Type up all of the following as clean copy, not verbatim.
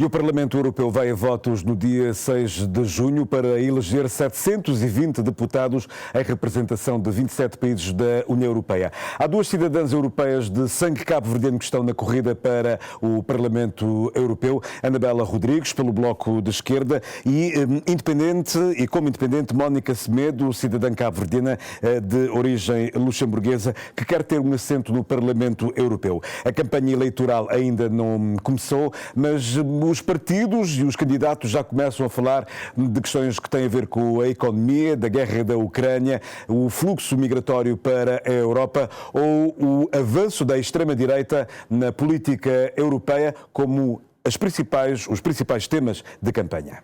E o Parlamento Europeu vai a votos no dia 6 de junho para eleger 720 deputados em representação de 27 países da União Europeia. Há duas cidadãs europeias de sangue cabo-verdiano que estão na corrida para o Parlamento Europeu. Anabela Rodrigues, pelo Bloco de Esquerda, e como independente, Mónica Semedo, cidadã cabo-verdiana de origem luxemburguesa, que quer ter um assento no Parlamento Europeu. A campanha eleitoral ainda não começou, mas os partidos e os candidatos já começam a falar de questões que têm a ver com a economia, da guerra da Ucrânia, o fluxo migratório para a Europa ou o avanço da extrema-direita na política europeia como os principais temas de campanha.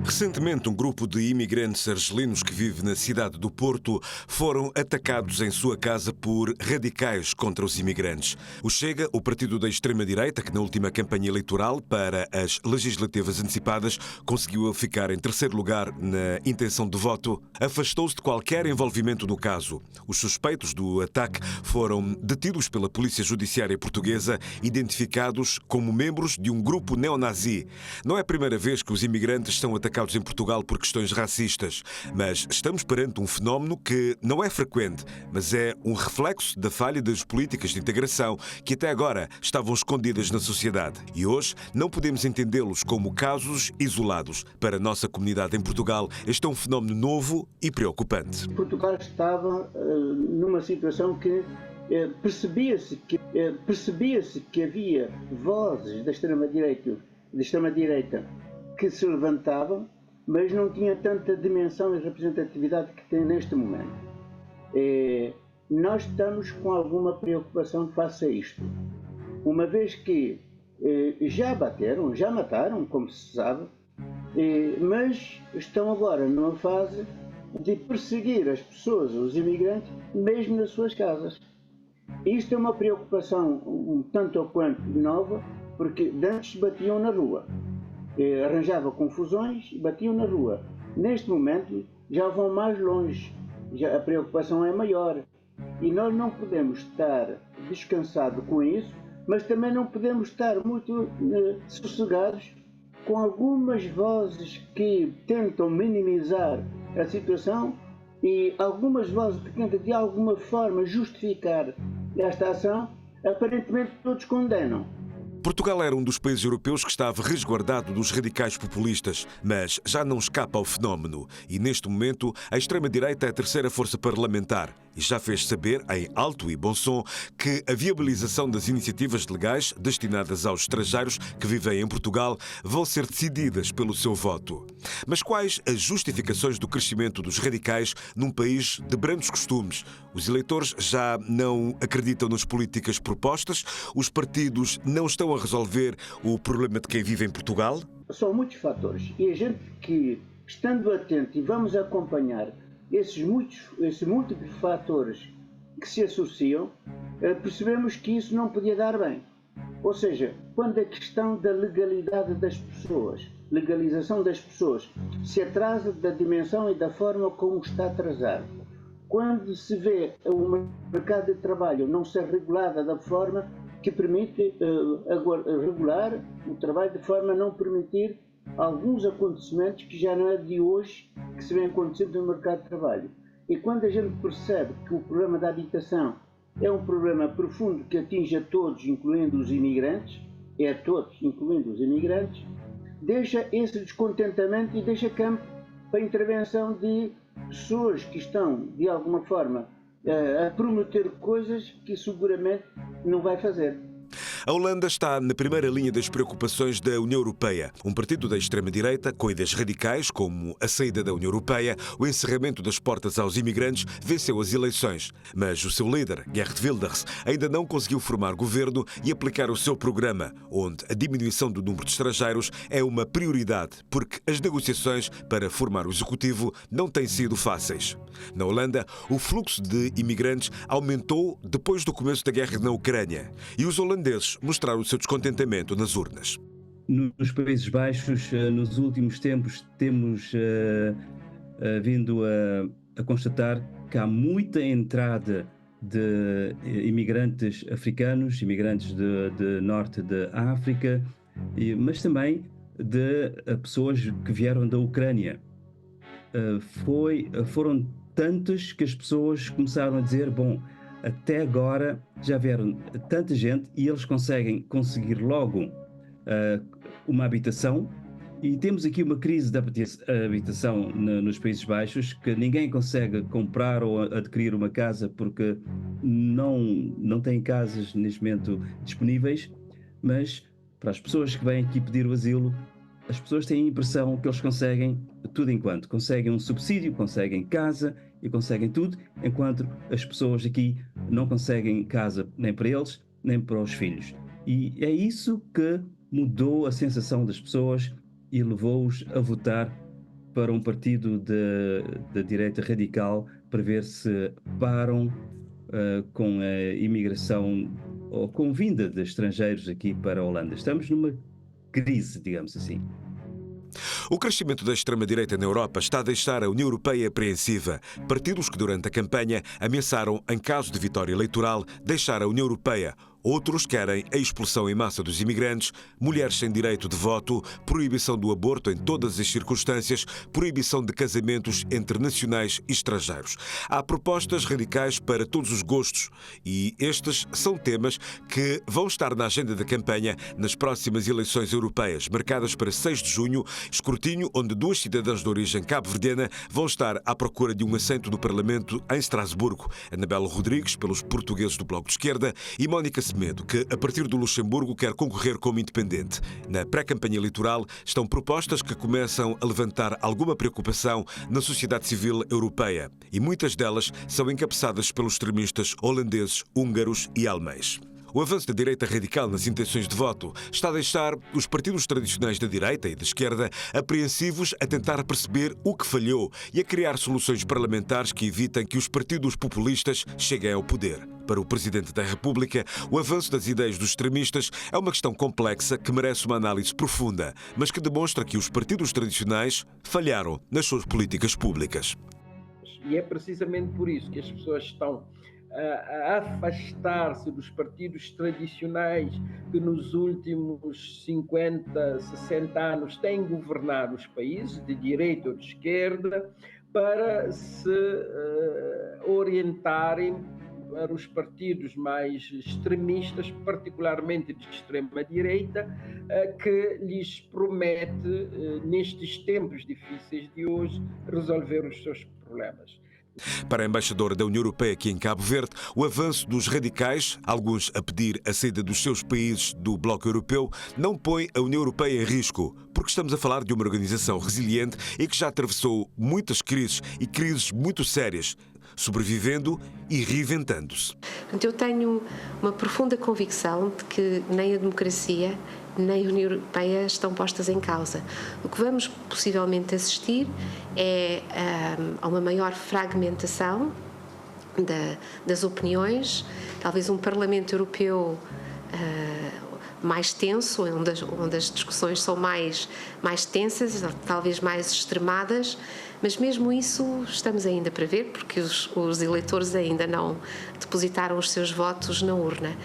Recentemente, um grupo de imigrantes argelinos que vive na cidade do Porto foram atacados em sua casa por radicais contra os imigrantes. O Chega, o partido da extrema-direita, que na última campanha eleitoral para as legislativas antecipadas conseguiu ficar em terceiro lugar na intenção de voto, afastou-se de qualquer envolvimento no caso. Os suspeitos do ataque foram detidos pela Polícia Judiciária Portuguesa, identificados como membros de um grupo neonazi. Não é a primeira vez que os imigrantes são atacados em Portugal por questões racistas, mas estamos perante um fenómeno que não é frequente, mas é um reflexo da falha das políticas de integração que até agora estavam escondidas na sociedade. E hoje não podemos entendê-los como casos isolados. Para a nossa comunidade em Portugal, este é um fenómeno novo e preocupante. Portugal estava numa situação que percebia-se que havia vozes da extrema-direita que se levantavam, mas não tinha tanta dimensão e representatividade que tem neste momento. Nós estamos com alguma preocupação face a isto, uma vez que já mataram, como se sabe, mas estão agora numa fase de perseguir as pessoas, os imigrantes, mesmo nas suas casas. Isto é uma preocupação um tanto ou quanto nova, porque antes batiam na rua. Arranjava confusões e batiam na rua. Neste momento já vão mais longe, já a preocupação é maior e nós não podemos estar descansados com isso, mas também não podemos estar muito sossegados com algumas vozes que tentam minimizar a situação e algumas vozes que tentam de alguma forma justificar esta ação. Aparentemente todos condenam. Portugal era um dos países europeus que estava resguardado dos radicais populistas, mas já não escapa ao fenómeno. E neste momento, a extrema-direita é a terceira força parlamentar e já fez saber, em alto e bom som, que a viabilização das iniciativas legais destinadas aos estrangeiros que vivem em Portugal vão ser decididas pelo seu voto. Mas quais as justificações do crescimento dos radicais num país de brandos costumes? Os eleitores já não acreditam nas políticas propostas? Os partidos não estão a resolver o problema de quem vive em Portugal? São muitos fatores e a gente que, estando atento e vamos acompanhar esses múltiplos fatores que se associam, percebemos que isso não podia dar bem. Ou seja, quando a questão da legalidade das pessoas, legalização das pessoas, se atrasa da dimensão e da forma como está atrasado, quando se vê o mercado de trabalho não ser regulado da forma que permite regular o trabalho de forma a não permitir alguns acontecimentos que já não é de hoje que se vem acontecendo no mercado de trabalho. E quando a gente percebe que o problema da habitação é um problema profundo que atinge a todos, incluindo os imigrantes, deixa esse descontentamento e deixa campo para a intervenção de pessoas que estão, de alguma forma, a prometer coisas que seguramente não vai fazer. A Holanda está na primeira linha das preocupações da União Europeia. Um partido da extrema-direita, com ideias radicais, como a saída da União Europeia, o encerramento das portas aos imigrantes, venceu as eleições. Mas o seu líder, Geert Wilders, ainda não conseguiu formar governo e aplicar o seu programa, onde a diminuição do número de estrangeiros é uma prioridade, porque as negociações para formar o executivo não têm sido fáceis. Na Holanda, o fluxo de imigrantes aumentou depois do começo da guerra na Ucrânia e os holandeses mostraram o seu descontentamento nas urnas. Nos Países Baixos, nos últimos tempos, temos vindo a constatar que há muita entrada de imigrantes africanos, imigrantes de norte da África, mas também de pessoas que vieram da Ucrânia. Foram tantos que as pessoas começaram a dizer, bom, até agora já vieram tanta gente e eles conseguir logo uma habitação. E temos aqui uma crise da habitação nos Países Baixos, que ninguém consegue comprar ou adquirir uma casa porque não tem casas neste momento disponíveis, mas para as pessoas que vêm aqui pedir o asilo, as pessoas têm a impressão que eles conseguem tudo enquanto. Conseguem um subsídio, conseguem casa e conseguem tudo, enquanto as pessoas aqui não conseguem casa nem para eles, nem para os filhos. E é isso que mudou a sensação das pessoas e levou-os a votar para um partido da direita radical para ver se param com a imigração ou com vinda de estrangeiros aqui para a Holanda. Estamos numa crise, digamos assim. O crescimento da extrema-direita na Europa está a deixar a União Europeia apreensiva. Partidos que durante a campanha ameaçaram, em caso de vitória eleitoral, deixar a União Europeia. Outros querem a expulsão em massa dos imigrantes, mulheres sem direito de voto, proibição do aborto em todas as circunstâncias, proibição de casamentos entre nacionais e estrangeiros. Há propostas radicais para todos os gostos e estes são temas que vão estar na agenda da campanha nas próximas eleições europeias, marcadas para 6 de junho, escrutínio onde 2 cidadãs de origem cabo-verdiana vão estar à procura de um assento no Parlamento em Estrasburgo. Anabela Rodrigues, pelos portugueses do Bloco de Esquerda, e Mónica Semedo, que a partir do Luxemburgo quer concorrer como independente. Na pré-campanha eleitoral estão propostas que começam a levantar alguma preocupação na sociedade civil europeia e muitas delas são encabeçadas pelos extremistas holandeses, húngaros e alemães. O avanço da direita radical nas intenções de voto está a deixar os partidos tradicionais da direita e da esquerda apreensivos a tentar perceber o que falhou e a criar soluções parlamentares que evitem que os partidos populistas cheguem ao poder. Para o Presidente da República, o avanço das ideias dos extremistas é uma questão complexa que merece uma análise profunda, mas que demonstra que os partidos tradicionais falharam nas suas políticas públicas. E é precisamente por isso que as pessoas estão a afastar-se dos partidos tradicionais que nos últimos 50, 60 anos têm governado os países, de direita ou de esquerda, para se orientarem para os partidos mais extremistas, particularmente de extrema-direita, que lhes promete, nestes tempos difíceis de hoje, resolver os seus problemas. Para a embaixadora da União Europeia aqui em Cabo Verde, o avanço dos radicais, alguns a pedir a saída dos seus países do Bloco Europeu, não põe a União Europeia em risco, porque estamos a falar de uma organização resiliente e que já atravessou muitas crises e crises muito sérias, sobrevivendo e reinventando-se. Eu tenho uma profunda convicção de que nem a democracia nem a União Europeia estão postas em causa. O que vamos possivelmente assistir é a uma maior fragmentação das opiniões, talvez um Parlamento Europeu mais tenso, onde as discussões são mais tensas, talvez mais extremadas, mas mesmo isso estamos ainda para ver, porque os eleitores ainda não depositaram os seus votos na urna.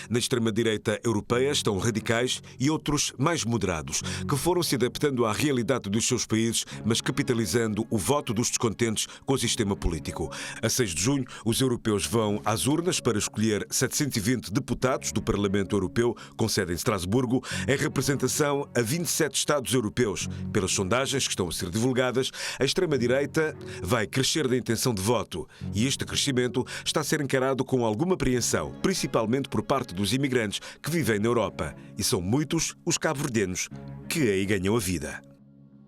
Na extrema-direita europeia estão radicais e outros mais moderados, que foram se adaptando à realidade dos seus países, mas capitalizando o voto dos descontentes com o sistema político. A 6 de junho, os europeus vão às urnas para escolher 720 deputados do Parlamento Europeu, com sede em Estrasburgo, em representação a 27 Estados europeus. Pelas sondagens que estão a ser divulgadas, a extrema-direita vai crescer da intenção de voto e este crescimento está a ser encarado com alguma apreensão, principalmente por parte dos imigrantes que vivem na Europa. E são muitos os cabo-verdianos que aí ganham a vida.